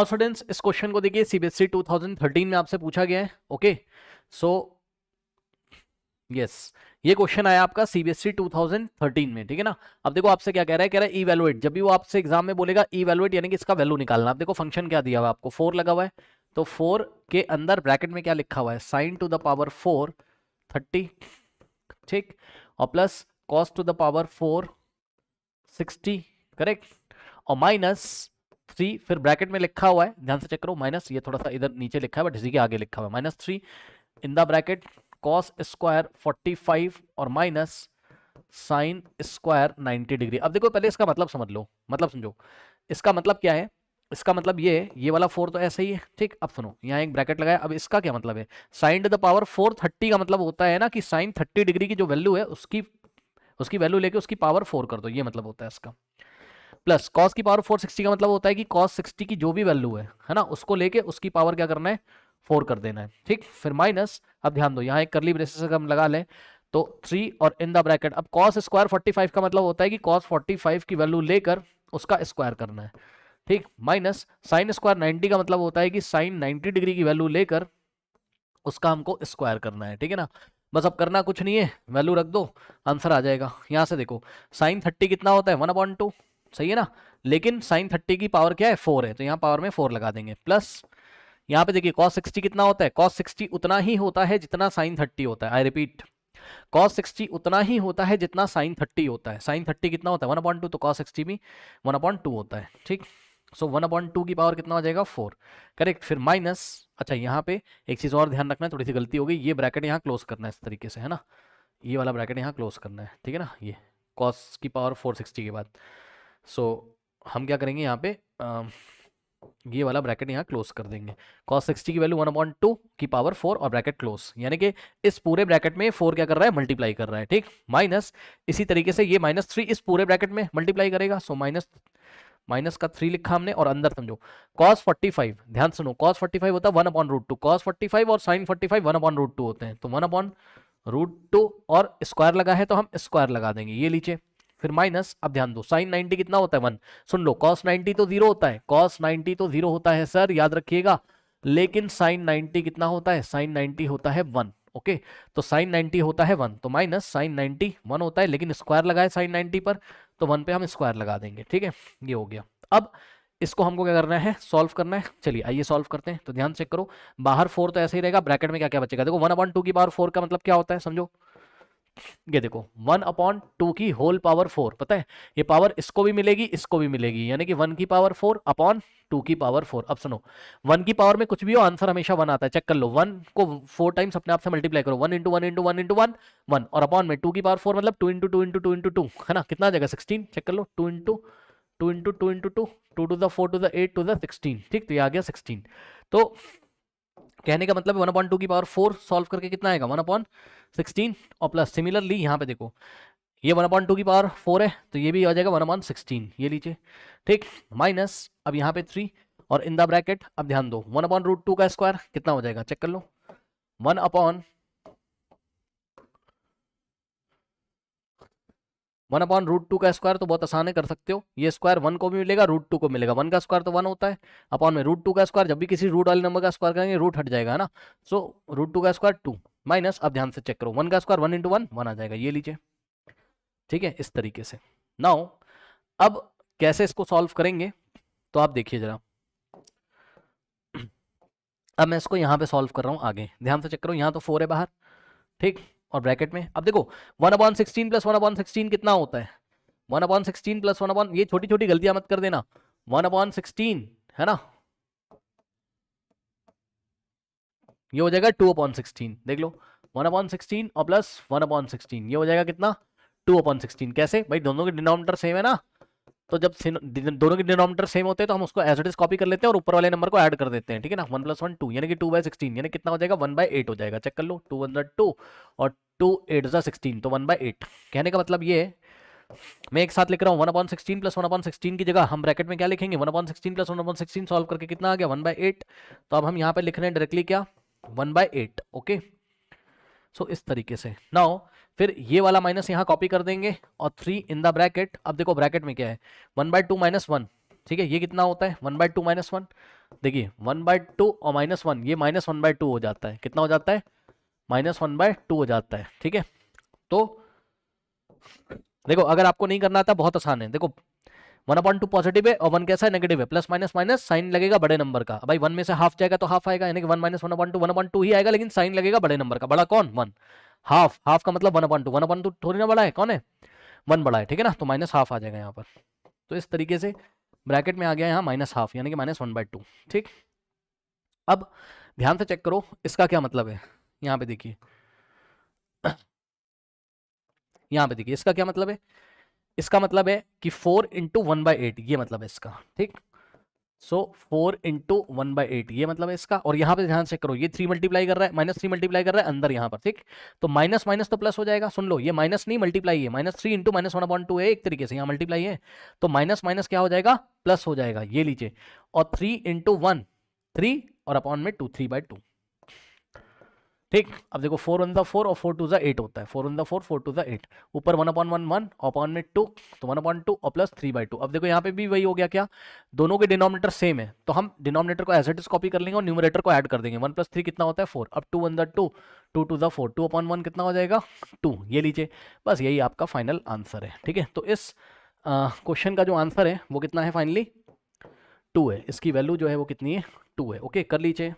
Students इस question को देखिए, सीबीएसई 2013 में आपसे पूछा गया है। ओके, सो यस, ये क्वेश्चन आया आपका सीबीएसई 2013 में, ठीक है ना। अब देखो आपसे क्या कह रहा है इवैल्यूएट। जब भी वो आपसे एग्जाम में बोलेगा इवैल्यूएट यानी कि इसका वैल्यू निकालना। अब देखो फंक्शन क्या दिया हुआ है आपको, 4 लगा हुआ है, तो 4 के अंदर ब्रैकेट में क्या लिखा हुआ है, साइन टू द पावर 4 30, ठीक, और plus cos two the power 4 60, correct, और माइनस 3, फिर ब्रैकेट में लिखा हुआ है, ध्यान से चेक करो, माइनस, ये थोड़ा सा इधर नीचे लिखा है बट इसी के आगे लिखा हुआ है, -3 in the bracket cos square 45 और माइनस साइन स्क्वायर 90 डिग्री। अब देखो पहले इसका मतलब समझ लो, मतलब समझो इसका मतलब क्या है। इसका मतलब ये वाला 4 तो ऐसा ही है, ठीक। अब सुनो, यहाँ एक ब्रैकेट लगाया, अब इसका क्या मतलब है, साइन टू द पावर 4 30 का मतलब होता है ना कि साइन 30 डिग्री की जो वैल्यू है उसकी वैल्यू लेके उसकी पावर 4 कर दो, ये मतलब होता है इसका। प्लस कॉस की पावर 460 का मतलब होता है कि कॉस 60 की जो भी वैल्यू है ना, उसको लेके उसकी पावर क्या करना है, 4 कर देना है, ठीक। फिर माइनस, अब ध्यान दो यहाँ एक करली ब्रेसेस हम लगा लें, तो 3 और इन द ब्रैकेट, अब कॉस स्क्वायर 45 का मतलब होता है कि कॉस 45 की वैल्यू लेकर उसका स्क्वायर करना है, ठीक। माइनस साइन स्क्वायर 90 का मतलब होता है कि साइन 90 डिग्री की वैल्यू लेकर उसका हमको स्क्वायर करना है, ठीक है ना। बस अब करना कुछ नहीं है, वैल्यू रख दो, आंसर आ जाएगा। यहां से देखो साइन 30 कितना होता है, 1/2, सही है ना। लेकिन साइन 30 की पावर क्या है, 4 है, तो यहाँ पावर में 4 लगा देंगे। प्लस यहाँ पे देखिए कॉस 60 कितना होता है, कॉस 60 उतना ही होता है जितना साइन 30 होता है। आई रिपीट, कॉस 60 उतना ही होता है जितना साइन 30 होता है। साइन 30 कितना होता है, 1/2, तो कॉस 60 भी 1/2 होता है, ठीक। सो 1/2 की पावर कितना हो जाएगा, 4, करेक्ट। फिर माइनस, अच्छा यहाँ पे एक चीज़ और ध्यान रखना है, थोड़ी सी गलती हो गई, ये ब्रैकेट यहाँ क्लोज करना है इस तरीके से, है ना, ये वाला ब्रैकेट यहाँ क्लोज करना है, ठीक है ना, ये कॉस की पावर 460 के बाद। सो हम क्या करेंगे यहाँ पे, ये वाला ब्रैकेट यहाँ क्लोज कर देंगे। cos 60 की वैल्यू 1/2 की पावर 4 और ब्रैकेट क्लोज, यानी कि इस पूरे ब्रैकेट में 4 क्या कर रहा है, मल्टीप्लाई कर रहा है, ठीक। माइनस इसी तरीके से ये -3 इस पूरे ब्रैकेट में मल्टीप्लाई करेगा, सो माइनस का 3 लिखा हमने, और अंदर समझो cos 45, ध्यान सुनो, cos 45 होता है 1/√2, cos 45 और sin 45 1/√2 होते हैं, तो 1/√2 और स्क्वायर लगा है तो हम स्क्वायर लगा देंगे, ये लीजिए। फिर माइनस, अब ध्यान दो साइन 90 कितना होता है, 1, सुन लो cos 90 तो 0 होता है, cos 90 तो 0 होता है सर, याद रखिएगा। लेकिन साइन 90 कितना होता है, साइन 90 होता है 1, ओके। तो साइन 90 होता है 1, तो माइनस साइन 90 1 होता है, लेकिन स्क्वायर लगा है साइन 90 पर, तो 1 पे हम स्क्वायर लगा देंगे, ठीक है, ये हो गया। अब इसको हमको क्या करना है, सॉल्व करना है। चलिए आइए सॉल्व करते हैं। तो ध्यान चेक करो, बाहर 4 तो ऐसे ही रहेगा, ब्रैकेट में क्या क्या बचेगा, देखो 1/2 की पावर 4 का मतलब क्या होता है, समझो, ये देखो 1/2 की होल पावर 4, पता है ये पावर इसको भी मिलेगी इसको भी मिलेगी, यानी कि 1 की पावर 4 अपॉन 2 की पावर 4। अब सुनो, 1 की पावर में कुछ भी हो आंसर हमेशा 1 आता है, चेक कर लो, 1 को 4 टाइम्स अपने आप से मल्टीप्लाई करो, 1 इंटू 1 इंटू 1 इंटू 1 1, और अपॉन में 2 की पावर 4 मतलब 2 इंटू 2 इंटू 2 इंटू 2, है ना, कितना आ जाएगा 16, चेक कर लो, 2 into 2 into 2 into 2, 2 to the 4 to the 8 to the 16, ठीक, तो ये आ गया 16। तो कहने का मतलब 1/2 की पावर 4 सॉल्व करके कितना आएगा, 1/16, और प्लस सिमिलरली यहाँ पे देखो ये 1/2 की पावर 4 है, तो ये भी आ जाएगा 1/16, ये लीजिए, ठीक। माइनस, अब यहाँ पे 3 और इन द ब्रैकेट, अब ध्यान दो 1/√2 का स्क्वायर कितना हो जाएगा, चेक कर लो, 1/√2 का स्क्वायर तो बहुत आसान है, कर सकते हो, ये स्क्वायर 1 को भी मिलेगा, √2 को मिलेगा, 1 का स्क्वायर तो 1 होता है, अपॉन में √2 का स्क्वायर, जब भी किसी रूट वाले नंबर का स्क्वायर करेंगे रूट हट जाएगा, है ना, सो √2 का स्क्वायर 2, माइनस, अब ध्यान से चेक करो, 1 का स्क्वायर 1 इंटू 1 1 आ जाएगा, ये लीजिए, ठीक है, इस तरीके से। नाउ अब कैसे इसको सॉल्व करेंगे, तो आप देखिए जरा, अब मैं इसको यहाँ पे सॉल्व कर रहा हूँ आगे, ध्यान से चेक करो, यहाँ तो 4 है बाहर, ठीक, और ब्रैकेट में अब देखो 1/16 प्लस 1/16 कितना होता है, 1/16 प्लस 1, ये छोटी छोटी गलतियां मत कर देना, 1/16 है ना, ये हो जाएगा 2/16, देख लो 1/16 और प्लस 1/16, ये हो जाएगा कितना, 2/16। कैसे भाई, दोनों के डिनोमिनेटर सेम है ना, तो जब दोनों के डिनोमिनेटर सेम होते हैं तो हम उसको एज इट इज कॉपी कर लेते हैं और ऊपर वाले नंबर को ऐड कर देते हैं, ठीक है ना, 1 + 1 2, यानी कि 2/16, यानी कितना हो जाएगा, 1/8 हो जाएगा, चेक कर लो, 2 × 2 और 2 8 16, तो 1/8। कहने का मतलब ये है, मैं एक साथ लिख रहा हूँ 1/16 प्लस 1/16 की जगह हम ब्रैकेट में क्या लिखेंगे, 1/16 प्लस 1/16 सॉल्व करके कितना आ गया, 1/8, तो अब हम यहाँ पे लिख रहे हैं डायरेक्टली क्या, 1/8, ओके। सो इस तरीके से। नाउ फिर ये वाला माइनस यहाँ कॉपी कर देंगे और 3 इन द ब्रैकेट, अब देखो ब्रैकेट में क्या है, 1/2 - 1, ठीक है, ये कितना होता है 1/2 - 1, देखिए 1/2 और -1, ये -1/2 हो जाता है, कितना हो जाता है, -1/2 हो जाता है, ठीक है। तो देखो अगर आपको नहीं करना आता, बहुत आसान है, देखो 1/2 पॉजिटिव है और 1 कैसा है, नेगेटिव है, प्लस माइनस माइनस साइन लगेगा बड़े नंबर का, भाई 1 में से हाफ जाएगा तो हाफ आएगा, यानी कि 1 - 1/2 1/2 ही आएगा, लेकिन साइन लगेगा बड़े नंबर का, बड़ा कौन, 1, हाफ, हाफ का मतलब 1/2, 1/2 थोड़ी ना बड़ा है, कौन है, 1 बड़ा है, ठीक है ना, तो माइनस हाफ आ जाएगा यहाँ पर। तो इस तरीके से ब्रैकेट में आ गया यहाँ -1/2, यानी कि -1/2, ठीक। अब ध्यान से चेक करो इसका क्या मतलब है, यहाँ पे देखिए, यहाँ पे देखिए इसका क्या मतलब है, इसका मतलब है कि 4 × 1/8, ये मतलब है इसका, ठीक। सो 4 × 1/8 ये मतलब है इसका, और यहाँ पे ध्यान से करो, ये 3 मल्टीप्लाई कर रहा है, -3 मल्टीप्लाई कर रहा है अंदर यहाँ पर, ठीक। तो माइनस माइनस तो प्लस हो जाएगा, सुन लो, ये माइनस नहीं मल्टीप्लाई है, -3 × -1/2 है, एक तरीके से यहाँ मल्टीप्लाई है, तो माइनस माइनस क्या हो जाएगा, प्लस हो जाएगा, ये लीजिए, और 3 × 1 3 और अपॉन में 2 3/2, ठीक। अब देखो 4 × 4 और 4 × 8 होता है, 4 × 4 4 × 8, ऊपर 1/1 1 अपॉन में 2, तो 1/2 और प्लस 3/2। अब देखो यहाँ पे भी वही हो गया, क्या, दोनों के डिनोमिनेटर सेम है, तो हम डिनोमिनेटर को एज इट इज कॉपी कर लेंगे और न्यूमरेटर को ऐड कर देंगे, 1 + 3 कितना होता है 4, अब 2 × 1 2 2 × 4 2/1 कितना हो जाएगा 2, ये लीजिए, बस यही आपका फाइनल आंसर है, ठीक है। तो इस क्वेश्चन का जो आंसर है वो कितना है फाइनली 2 है, इसकी वैल्यू जो है वो कितनी है 2 है, ओके, कर लीजिए।